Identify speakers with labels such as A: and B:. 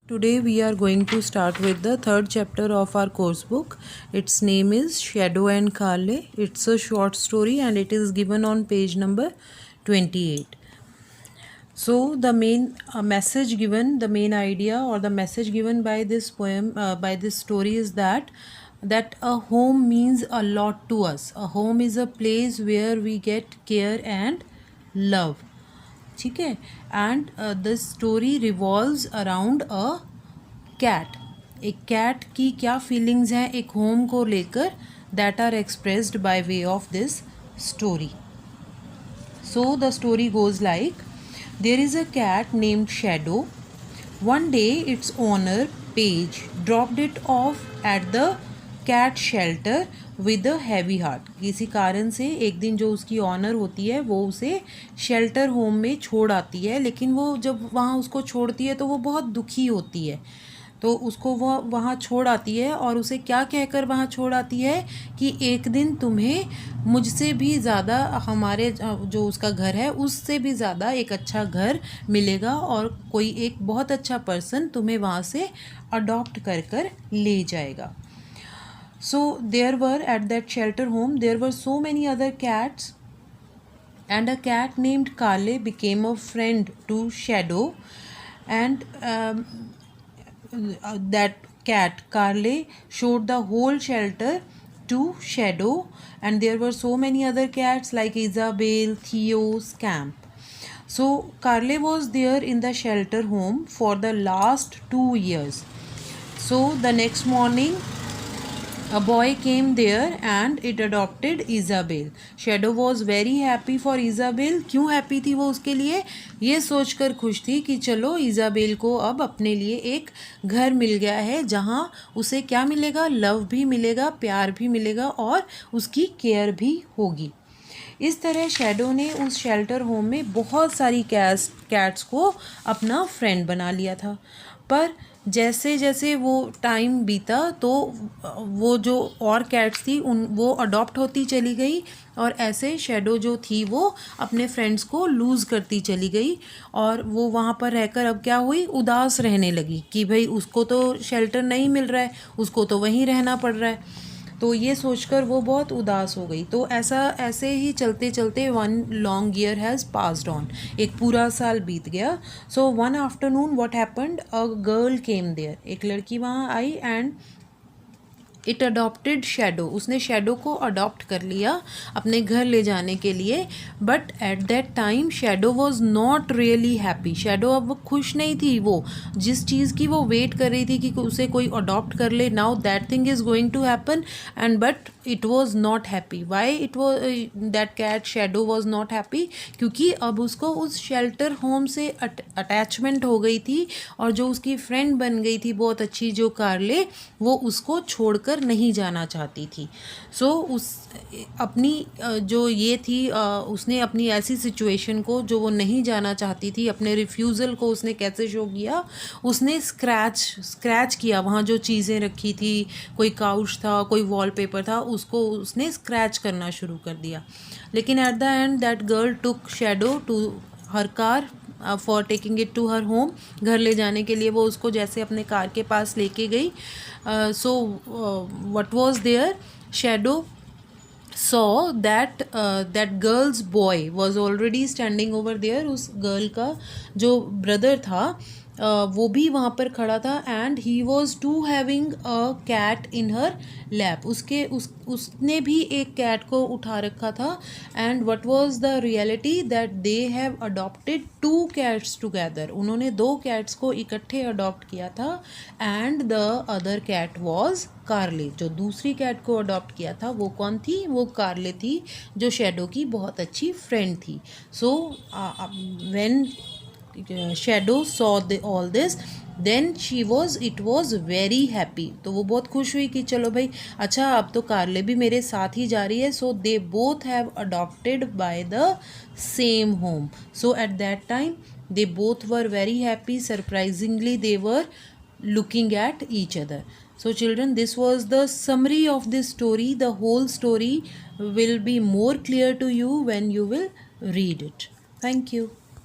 A: Today we are going to start with the third chapter of our course book. Its name is Shadow and Carly. It's a short story and it is given on page number 28. So the main message given, the main idea or the message given by this poem, by this story is that a home means a lot to us. A home is a place where we get care and love. ठीक है. And this story revolves around a cat. एक cat की क्या feelings हैं एक home को लेकर, that are expressed by way of this story. So the story goes like, there is a cat named Shadow. One day its owner Paige dropped it off at the cat shelter with a heavy heart. किसी कारण से एक दिन जो उसकी honour होती है वो उसे शेल्टर होम में छोड़ आती है, लेकिन वो जब वहाँ उसको छोड़ती है तो वो बहुत दुखी होती है. तो उसको वह वहाँ छोड़ आती है और उसे क्या कहकर वहाँ छोड़ आती है कि एक दिन तुम्हें मुझसे भी ज़्यादा, हमारे जो उसका घर है उससे भी ज़्यादा एक अच्छा घर मिलेगा और कोई एक बहुत अच्छा पर्सन तुम्हें वहाँ से अडॉप्ट कर कर ले जाएगा. So there were at that shelter home, there were so many other cats, and a cat named Carly became a friend to Shadow. And that cat Carly showed the whole shelter to Shadow, and there were so many other cats like Isabel, Theo, Scamp. So Carly was there in the shelter home for the last 2 years. So the next morning a boy came there and it adopted Isabel. Shadow was very happy for Isabel. क्यों happy थी वो उसके लिए? ये सोचकर खुश थी कि चलो इज़ाबेल को अब अपने लिए एक घर मिल गया है जहाँ उसे क्या मिलेगा, लव भी मिलेगा, प्यार भी मिलेगा और उसकी केयर भी होगी. इस तरह शैडो ने उस शेल्टर होम में बहुत सारी कैट्स को अपना फ्रेंड बना लिया था. पर जैसे जैसे वो टाइम बीता तो वो जो और कैट्स थी वो अडॉप्ट होती चली गई और ऐसे शैडो जो थी वो अपने फ्रेंड्स को लूज़ करती चली गई और वो वहाँ पर रहकर अब क्या हुई, उदास रहने लगी कि भाई उसको तो शेल्टर नहीं मिल रहा है, उसको तो वहीं रहना पड़ रहा है. तो ये सोचकर वो बहुत उदास हो गई. तो ऐसे ही चलते चलते 1 long year has passed on. एक पूरा साल बीत गया. So one afternoon what happened, a girl came there. एक लड़की वहाँ आई एंड इट अडॉप्टेड शैडो. उसने शैडो को अडॉप्ट कर लिया अपने घर ले जाने के लिए. But at that time Shadow was not really happy. Shadow अब वो खुश नहीं थी. वो जिस चीज़ की वो वेट कर रही थी कि उसे कोई अडॉप्ट कर ले, now that thing is going to happen and but it was not happy. Why it was that cat Shadow was not happy? क्योंकि अब उसको उस शेल्टर होम से अटैचमेंट हो गई थी और जो उसकी फ्रेंड बन गई थी बहुत अच्छी जो कार्ले, वो उसको छोड़कर नहीं जाना चाहती थी. सो उस अपनी जो ये थी उसने अपनी ऐसी सिचुएशन को जो वो नहीं जाना चाहती थी, अपने रिफ्यूज़ल को उसने कैसे शो किया, उसने स्क्रैच किया. वहाँ जो चीज़ें रखी थी, कोई काउच था, कोई वॉलपेपर था, उसको उसने स्क्रैच करना शुरू कर दिया. लेकिन at the end that girl took Shadow to her car for taking it to her home. घर ले जाने के लिए वो उसको जैसे अपने कार के पास लेके गई. So what was there, Shadow saw that girl's boy was already standing over there. उस गर्ल का जो ब्रदर था वो भी वहाँ पर खड़ा था and he was to having a cat in her lap. उसने भी एक कैट को उठा रखा था. And what was the reality, that they have adopted 2 cats together. उन्होंने 2 कैट्स को इकट्ठे अडॉप्ट किया था. And the other cat was Carly. जो दूसरी कैट को अडॉप्ट किया था वो कौन थी? वो कार्ले थी जो शैडो की बहुत अच्छी फ्रेंड थी. So when Shadow saw all this, then it was very happy. तो वो बहुत खुश हुई कि चलो भाई अच्छा अब तो कार्ले भी मेरे साथ ही जा रही है. So they both have adopted by the same home. So at that time they both were very happy. Surprisingly they were looking at each other. So children, this was the summary of this story. The whole story will be more clear to you when you will read it. Thank you.